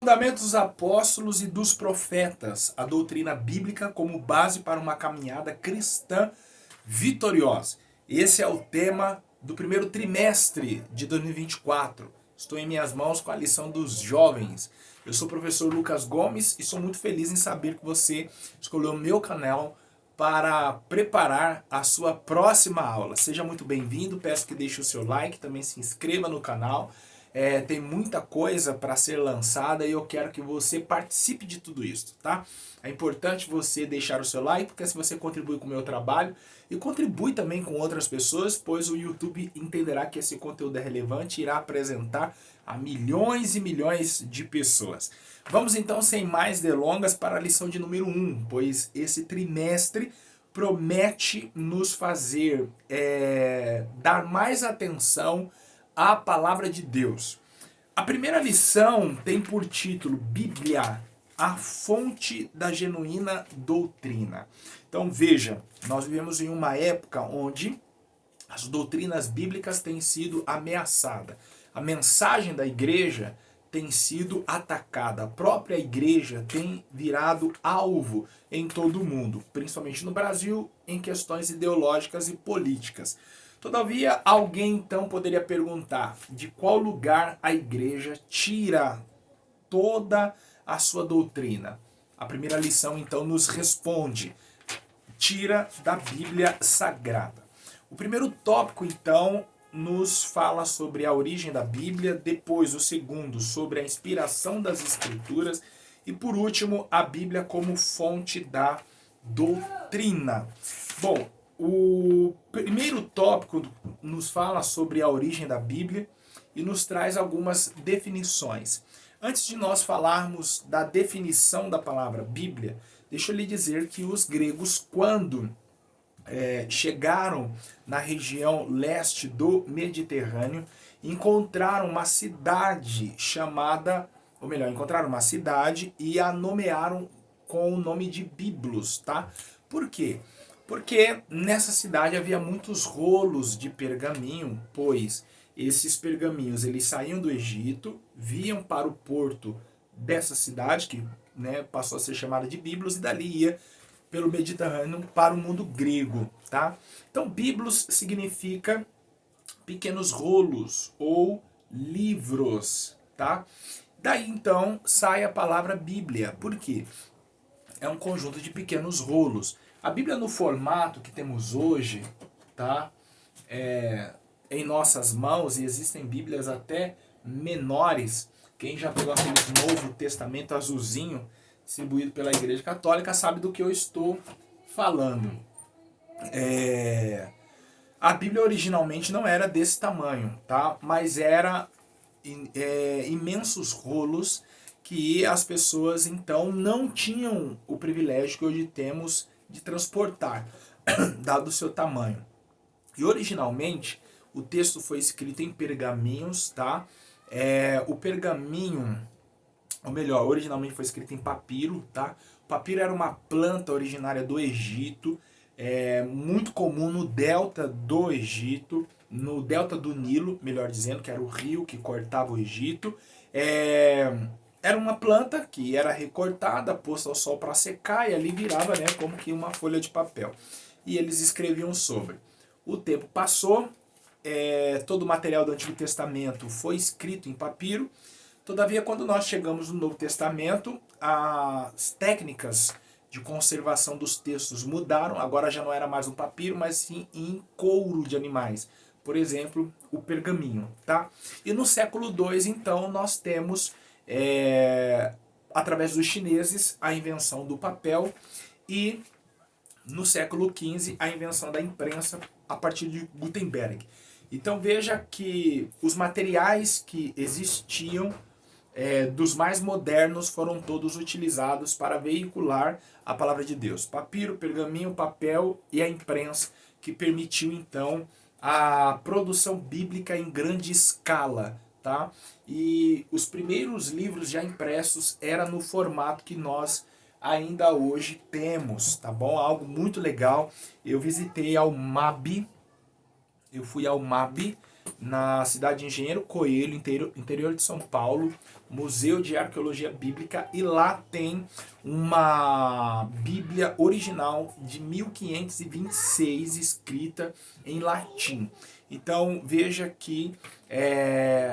Fundamentos dos apóstolos e dos profetas, a doutrina bíblica como base para uma caminhada cristã vitoriosa. Esse é o tema do primeiro trimestre de 2024. Estou em minhas mãos com a lição dos jovens. Eu sou o professor Lucas Gomes e sou muito feliz em saber que você escolheu o meu canal para preparar a sua próxima aula. Seja muito bem-vindo, peço que deixe o seu like, também se inscreva no canal. Tem muita coisa para ser lançada e eu quero que você participe de tudo isso, tá? É importante você deixar o seu like, porque assim você contribui com o meu trabalho e contribui também com outras pessoas, pois o YouTube entenderá que esse conteúdo é relevante e irá apresentar a milhões e milhões de pessoas. Vamos então, sem mais delongas, para a lição de número 1, pois esse trimestre promete nos fazer dar mais atenção à palavra de Deus. A primeira lição tem por título Bíblia, a fonte da genuína doutrina. Então veja, nós vivemos em uma época onde as doutrinas bíblicas têm sido ameaçadas. A mensagem da igreja tem sido atacada. A própria igreja tem virado alvo em todo o mundo, principalmente no Brasil, em questões ideológicas e políticas. Todavia, alguém então poderia perguntar de qual lugar a igreja tira toda a sua doutrina. A primeira lição então nos responde: tira da Bíblia Sagrada. O primeiro tópico então nos fala sobre a origem da Bíblia, depois o segundo sobre a inspiração das Escrituras e por último a Bíblia como fonte da doutrina. Bom, o primeiro tópico nos fala sobre a origem da Bíblia e nos traz algumas definições. Antes de nós falarmos da definição da palavra Bíblia, deixa eu lhe dizer que os gregos, quando chegaram na região leste do Mediterrâneo, encontraram uma cidade chamada, ou melhor, encontraram uma cidade e a nomearam com o nome de Biblos, tá? Por quê? Porque nessa cidade havia muitos rolos de pergaminho, pois esses pergaminhos eles saíam do Egito, vinham para o porto dessa cidade, que passou a ser chamada de Biblos, e dali ia pelo Mediterrâneo para o mundo grego, tá? Então, Biblos significa pequenos rolos ou livros, tá? Daí então sai a palavra Bíblia. Por quê? É um conjunto de pequenos rolos. A Bíblia no formato que temos hoje, tá? Em nossas mãos, e existem Bíblias até menores. Quem já pegou aquele Novo Testamento azulzinho distribuído pela Igreja Católica sabe do que eu estou falando. A Bíblia originalmente não era desse tamanho, tá? Mas era imensos rolos que as pessoas então não tinham o privilégio que hoje temos de transportar, dado o seu tamanho. E originalmente o texto foi escrito em pergaminhos, tá? O pergaminho, ou melhor, originalmente foi escrito em papiro, tá? O papiro era uma planta originária do Egito, muito comum no delta do Egito, no delta do Nilo, melhor dizendo, que era o rio que cortava o Egito. Era uma planta que era recortada, posta ao sol para secar e ali virava como que uma folha de papel. E eles escreviam sobre. O tempo passou, todo o material do Antigo Testamento foi escrito em papiro. Todavia, quando nós chegamos no Novo Testamento, as técnicas de conservação dos textos mudaram. Agora já não era mais um papiro, mas sim em couro de animais. Por exemplo, o pergaminho, tá? E no século II, então, nós temos, através dos chineses, a invenção do papel e, no século XV, a invenção da imprensa a partir de Gutenberg. Então veja que os materiais que existiam dos mais modernos foram todos utilizados para veicular a palavra de Deus. Papiro, pergaminho, papel e a imprensa, que permitiu então a produção bíblica em grande escala, tá? E os primeiros livros já impressos eram no formato que nós ainda hoje temos, tá bom? Algo muito legal. Eu visitei ao MAB, eu fui ao MAB, na cidade de Engenheiro Coelho, interior de São Paulo, Museu de Arqueologia Bíblica, e lá tem uma Bíblia original de 1526, escrita em latim. Então veja que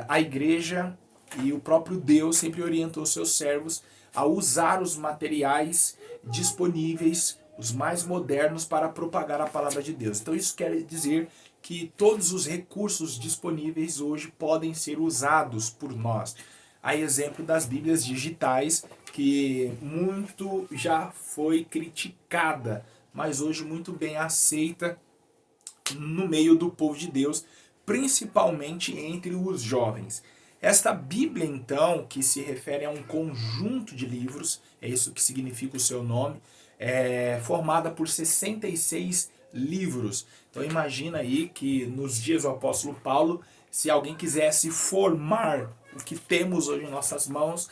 a igreja e o próprio Deus sempre orientou seus servos a usar os materiais disponíveis, os mais modernos, para propagar a palavra de Deus. Então isso quer dizer que todos os recursos disponíveis hoje podem ser usados por nós. A exemplo das Bíblias digitais, que muito já foi criticada, mas hoje muito bem aceita no meio do povo de Deus, principalmente entre os jovens. Esta Bíblia, então, que se refere a um conjunto de livros, é isso que significa o seu nome, é formada por 66 livros. Então imagina aí que nos dias do apóstolo Paulo, se alguém quisesse formar o que temos hoje em nossas mãos,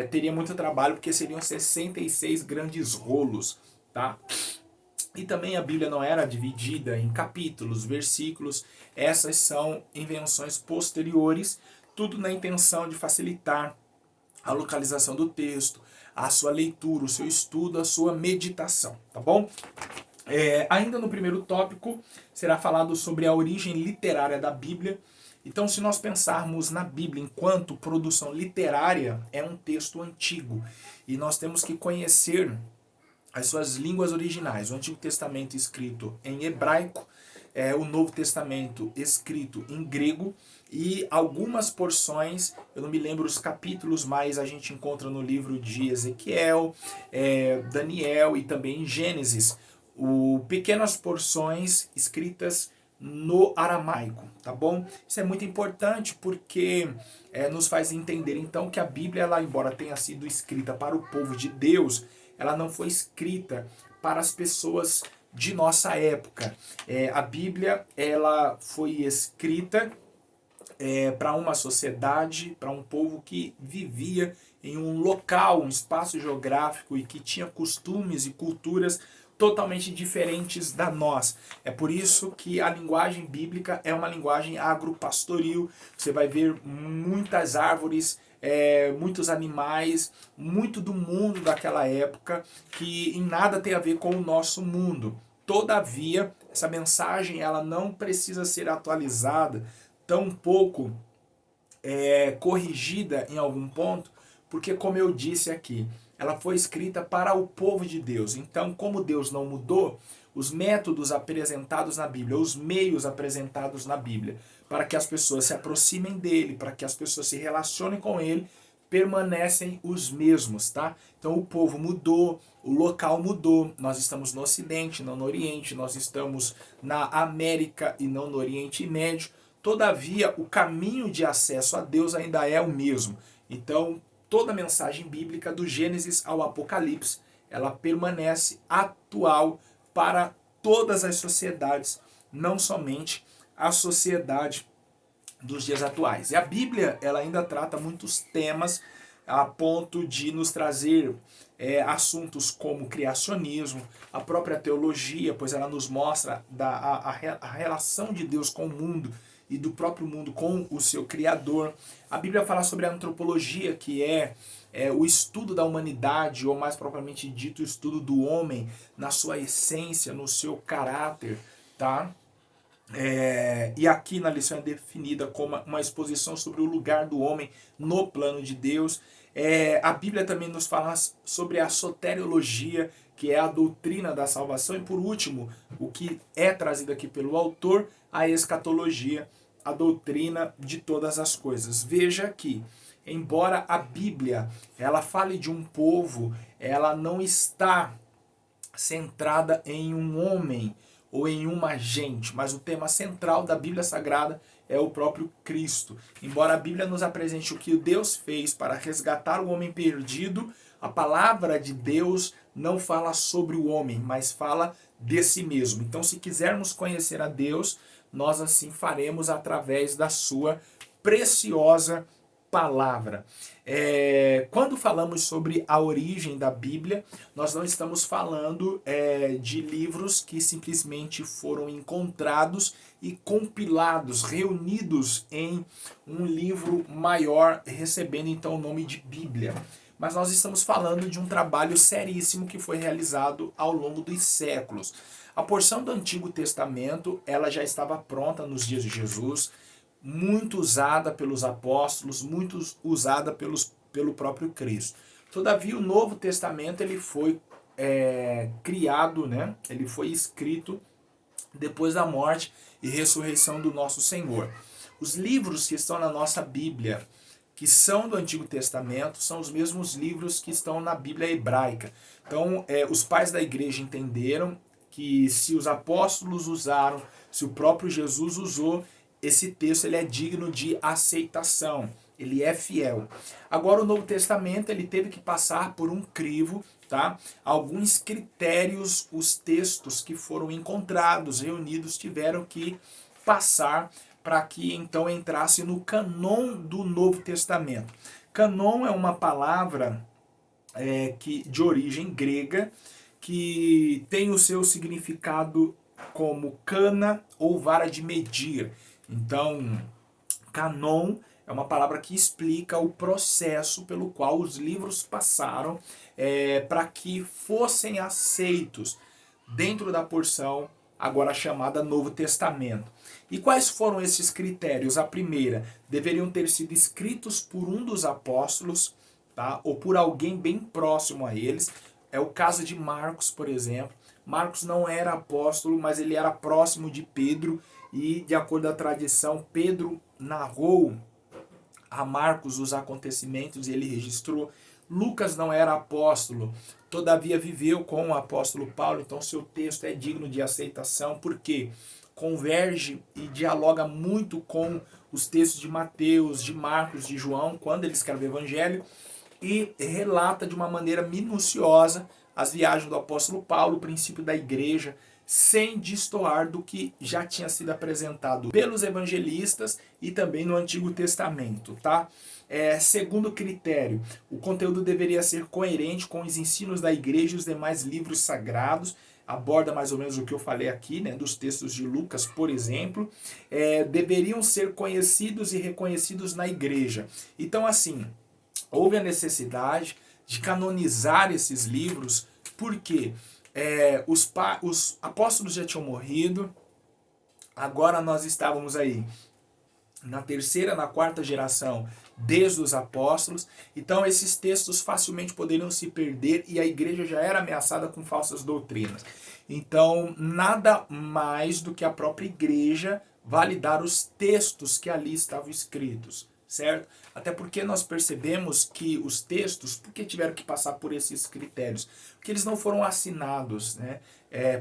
teria muito trabalho, porque seriam 66 grandes rolos, tá? E também a Bíblia não era dividida em capítulos, versículos. Essas são invenções posteriores, tudo na intenção de facilitar a localização do texto, a sua leitura, o seu estudo, a sua meditação, tá bom? Ainda no primeiro tópico, será falado sobre a origem literária da Bíblia. Então, se nós pensarmos na Bíblia enquanto produção literária, é um texto antigo. E nós temos que conhecer as suas línguas originais. O Antigo Testamento escrito em hebraico, o Novo Testamento escrito em grego, e algumas porções, eu não me lembro os capítulos, mas a gente encontra no livro de Ezequiel, Daniel e também em Gênesis, pequenas porções escritas no aramaico, tá bom? Isso é muito importante porque nos faz entender então que a Bíblia, ela, embora tenha sido escrita para o povo de Deus, ela não foi escrita para as pessoas de nossa época. A Bíblia, ela foi escrita para uma sociedade, para um povo que vivia em um local, um espaço geográfico e que tinha costumes e culturas totalmente diferentes da nossa. É por isso que a linguagem bíblica é uma linguagem agropastoril. Você vai ver muitas árvores, muitos animais, muito do mundo daquela época que em nada tem a ver com o nosso mundo. Todavia, essa mensagem ela não precisa ser atualizada, tampouco corrigida em algum ponto, porque, como eu disse aqui, ela foi escrita para o povo de Deus. Então, como Deus não mudou, os métodos apresentados na Bíblia, os meios apresentados na Bíblia, para que as pessoas se aproximem dele, para que as pessoas se relacionem com ele, permanecem os mesmos, tá? Então o povo mudou, o local mudou, nós estamos no Ocidente, não no Oriente, nós estamos na América e não no Oriente Médio. Todavia, o caminho de acesso a Deus ainda é o mesmo. Então, toda a mensagem bíblica, do Gênesis ao Apocalipse, ela permanece atual para todas as sociedades, não somente a sociedade dos dias atuais. E a Bíblia, ela ainda trata muitos temas a ponto de nos trazer assuntos como criacionismo, a própria teologia, pois ela nos mostra a relação de Deus com o mundo e do próprio mundo com o seu Criador. A Bíblia fala sobre a antropologia, que é o estudo da humanidade, ou mais propriamente dito, o estudo do homem na sua essência, no seu caráter, tá? E aqui na lição é definida como uma exposição sobre o lugar do homem no plano de Deus. A Bíblia também nos fala sobre a soteriologia, que é a doutrina da salvação. E por último, o que é trazido aqui pelo autor, a escatologia, a doutrina de todas as coisas. Veja que, embora a Bíblia ela fale de um povo, ela não está centrada em um homem ou em uma gente, mas o tema central da Bíblia Sagrada é o próprio Cristo. Embora a Bíblia nos apresente o que Deus fez para resgatar o homem perdido, a palavra de Deus não fala sobre o homem, mas fala de si mesmo. Então, se quisermos conhecer a Deus, nós assim faremos através da sua preciosa palavra. Quando falamos sobre a origem da Bíblia, nós não estamos falando de livros que simplesmente foram encontrados e compilados, reunidos em um livro maior, recebendo então o nome de Bíblia. Mas nós estamos falando de um trabalho seríssimo que foi realizado ao longo dos séculos. A porção do Antigo Testamento, ela já estava pronta nos dias de Jesus, muito usada pelos apóstolos, muito usada pelo próprio Cristo. Todavia, o Novo Testamento ele foi criado, né? Ele foi escrito depois da morte e ressurreição do nosso Senhor. Os livros que estão na nossa Bíblia, que são do Antigo Testamento, são os mesmos livros que estão na Bíblia hebraica. Então, os pais da igreja entenderam que se os apóstolos usaram, se o próprio Jesus usou, esse texto ele é digno de aceitação, ele é fiel. Agora o Novo Testamento ele teve que passar por um crivo, tá? Alguns critérios, os textos que foram encontrados, reunidos, tiveram que passar para que então entrasse no canon do Novo Testamento. Canon é uma palavra de origem grega, que tem o seu significado como cana ou vara de medir. Então, canon é uma palavra que explica o processo pelo qual os livros passaram para que fossem aceitos dentro da porção agora chamada Novo Testamento. E quais foram esses critérios? A primeira, deveriam ter sido escritos por um dos apóstolos, tá? Ou por alguém bem próximo a eles. É o caso de Marcos, por exemplo. Marcos não era apóstolo, mas ele era próximo de Pedro e, de acordo com a tradição, Pedro narrou a Marcos os acontecimentos e ele registrou. Lucas não era apóstolo, todavia viveu com o apóstolo Paulo, então seu texto é digno de aceitação, porque converge e dialoga muito com os textos de Mateus, de Marcos, de João, quando ele escreve o Evangelho, e relata de uma maneira minuciosa as viagens do apóstolo Paulo, o princípio da igreja, sem destoar do que já tinha sido apresentado pelos evangelistas e também no Antigo Testamento, tá? Segundo critério, o conteúdo deveria ser coerente com os ensinos da igreja e os demais livros sagrados, aborda mais ou menos o que eu falei aqui, né, dos textos de Lucas, por exemplo, deveriam ser conhecidos e reconhecidos na igreja. Então, assim, houve a necessidade de canonizar esses livros, porque os apóstolos já tinham morrido, agora nós estávamos aí na terceira, na quarta geração desde os apóstolos, então esses textos facilmente poderiam se perder e a igreja já era ameaçada com falsas doutrinas. Então, nada mais do que a própria igreja validar os textos que ali estavam escritos, certo? Até porque nós percebemos que os textos, por que tiveram que passar por esses critérios? Porque eles não foram assinados, né?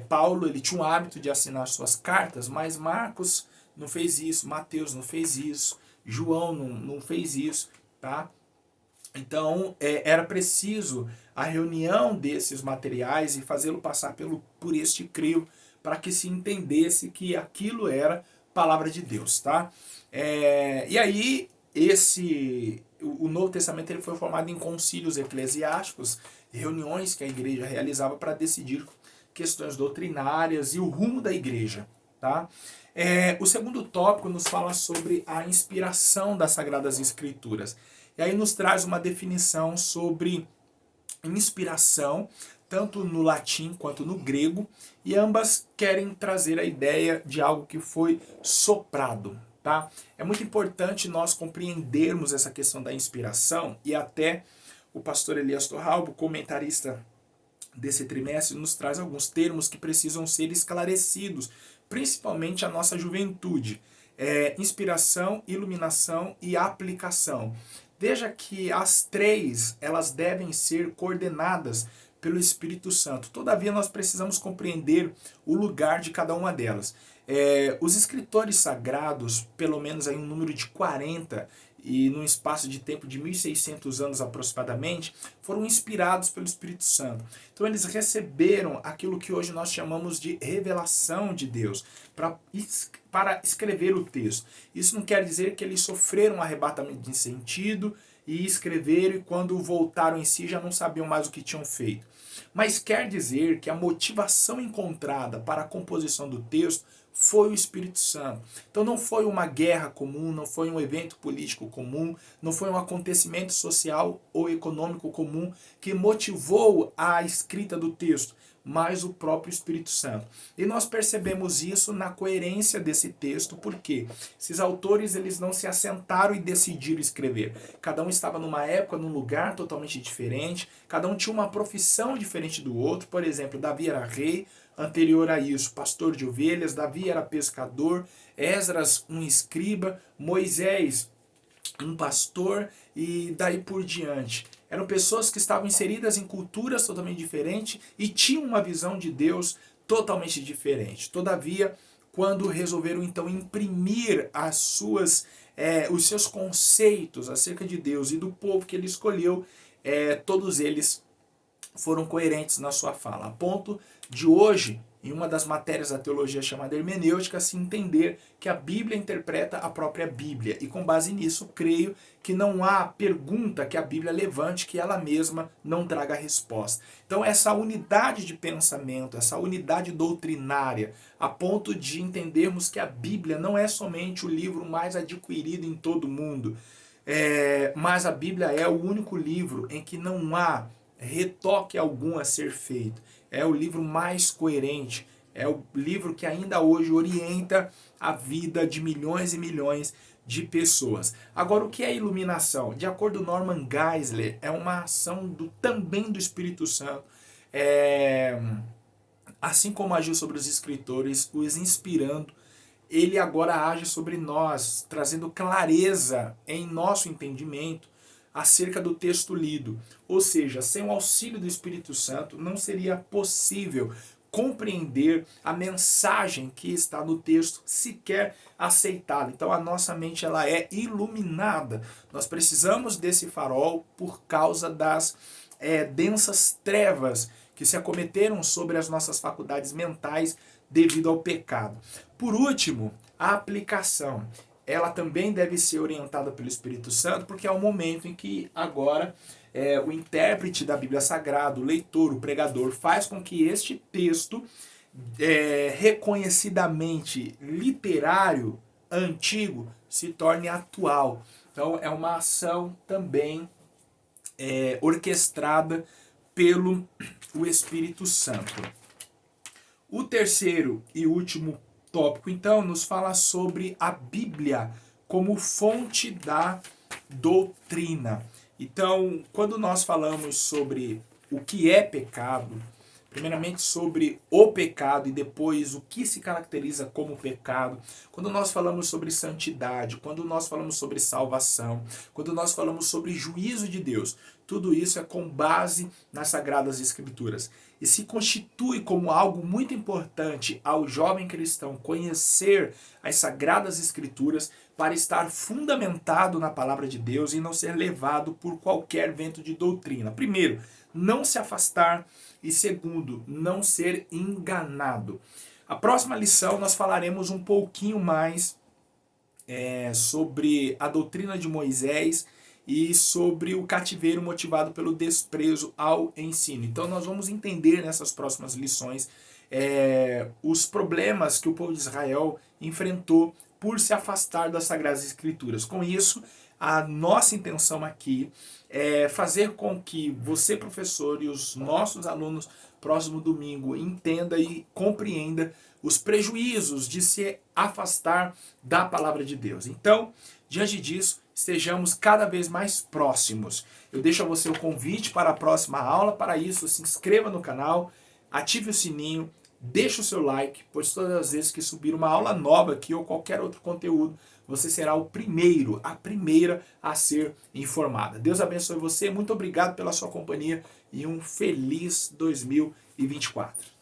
Paulo, ele tinha o hábito de assinar suas cartas, mas Marcos não fez isso, Mateus não fez isso, João não fez isso, tá? Então, era preciso a reunião desses materiais e fazê-lo passar por este crivo para que se entendesse que aquilo era palavra de Deus, tá? E aí, o Novo Testamento ele foi formado em concílios eclesiásticos, reuniões que a igreja realizava para decidir questões doutrinárias e o rumo da igreja, tá? O segundo tópico nos fala sobre a inspiração das Sagradas Escrituras. E aí nos traz uma definição sobre inspiração, tanto no latim quanto no grego, e ambas querem trazer a ideia de algo que foi soprado. Tá? É muito importante nós compreendermos essa questão da inspiração, e até o pastor Elias Torralbo, comentarista desse trimestre, nos traz alguns termos que precisam ser esclarecidos, principalmente a nossa juventude. Inspiração, iluminação e aplicação. Veja que as três, elas devem ser coordenadas pelo Espírito Santo. Todavia, nós precisamos compreender o lugar de cada uma delas. Os escritores sagrados, pelo menos aí um número de 40, e num espaço de tempo de 1600 anos aproximadamente, foram inspirados pelo Espírito Santo. Então eles receberam aquilo que hoje nós chamamos de revelação de Deus para escrever o texto. Isso não quer dizer que eles sofreram um arrebatamento de sentido e escreveram, e quando voltaram em si já não sabiam mais o que tinham feito. Mas quer dizer que a motivação encontrada para a composição do texto foi o Espírito Santo. Então não foi uma guerra comum, não foi um evento político comum, não foi um acontecimento social ou econômico comum que motivou a escrita do texto, mas o próprio Espírito Santo. E nós percebemos isso na coerência desse texto, porque esses autores eles não se assentaram e decidiram escrever. Cada um estava numa época, num lugar totalmente diferente, cada um tinha uma profissão diferente do outro. Por exemplo, Davi era rei, anterior a isso, pastor de ovelhas, Davi era pescador, Esdras um escriba, Moisés um pastor e daí por diante. Eram pessoas que estavam inseridas em culturas totalmente diferentes e tinham uma visão de Deus totalmente diferente. Todavia, quando resolveram então imprimir os seus conceitos acerca de Deus e do povo que ele escolheu, todos eles foram coerentes na sua fala, a ponto de hoje, em uma das matérias da teologia chamada hermenêutica, se entender que a Bíblia interpreta a própria Bíblia. E com base nisso, creio que não há pergunta que a Bíblia levante que ela mesma não traga resposta. Então essa unidade de pensamento, essa unidade doutrinária, a ponto de entendermos que a Bíblia não é somente o livro mais adquirido em todo o mundo, mas a Bíblia é o único livro em que não há retoque algum a ser feito. É o livro mais coerente, é o livro que ainda hoje orienta a vida de milhões e milhões de pessoas. Agora, o que é iluminação? De acordo com Norman Geisler, é uma ação também do Espírito Santo, assim como agiu sobre os escritores, os inspirando, ele agora age sobre nós, trazendo clareza em nosso entendimento acerca do texto lido. Ou seja, sem o auxílio do Espírito Santo, não seria possível compreender a mensagem que está no texto, sequer aceitá-la. Então a nossa mente ela é iluminada. Nós precisamos desse farol por causa das densas trevas que se acometeram sobre as nossas faculdades mentais devido ao pecado. Por último, a aplicação. Ela também deve ser orientada pelo Espírito Santo, porque é o momento em que agora o intérprete da Bíblia Sagrada, o leitor, o pregador, faz com que este texto reconhecidamente literário, antigo, se torne atual. Então é uma ação também orquestrada pelo o Espírito Santo. O terceiro e último tópico, então, nos fala sobre a Bíblia como fonte da doutrina. Então, quando nós falamos sobre o que é pecado, primeiramente sobre o pecado e depois o que se caracteriza como pecado, quando nós falamos sobre santidade, quando nós falamos sobre salvação, quando nós falamos sobre juízo de Deus, tudo isso é com base nas Sagradas Escrituras. E se constitui como algo muito importante ao jovem cristão conhecer as Sagradas Escrituras para estar fundamentado na palavra de Deus e não ser levado por qualquer vento de doutrina. Primeiro, não se afastar e segundo, não ser enganado. A próxima lição nós falaremos um pouquinho mais sobre a doutrina de Moisés e sobre o cativeiro motivado pelo desprezo ao ensino. Então nós vamos entender nessas próximas lições os problemas que o povo de Israel enfrentou por se afastar das Sagradas Escrituras. Com isso, a nossa intenção aqui é fazer com que você, professor, e os nossos alunos, próximo domingo, entenda e compreenda os prejuízos de se afastar da palavra de Deus. Então, diante disso, estejamos cada vez mais próximos. Eu deixo a você o convite para a próxima aula. Para isso, se inscreva no canal, ative o sininho, deixe o seu like, pois todas as vezes que subir uma aula nova aqui ou qualquer outro conteúdo, você será o primeiro, a primeira a ser informada. Deus abençoe você, muito obrigado pela sua companhia e um feliz 2024.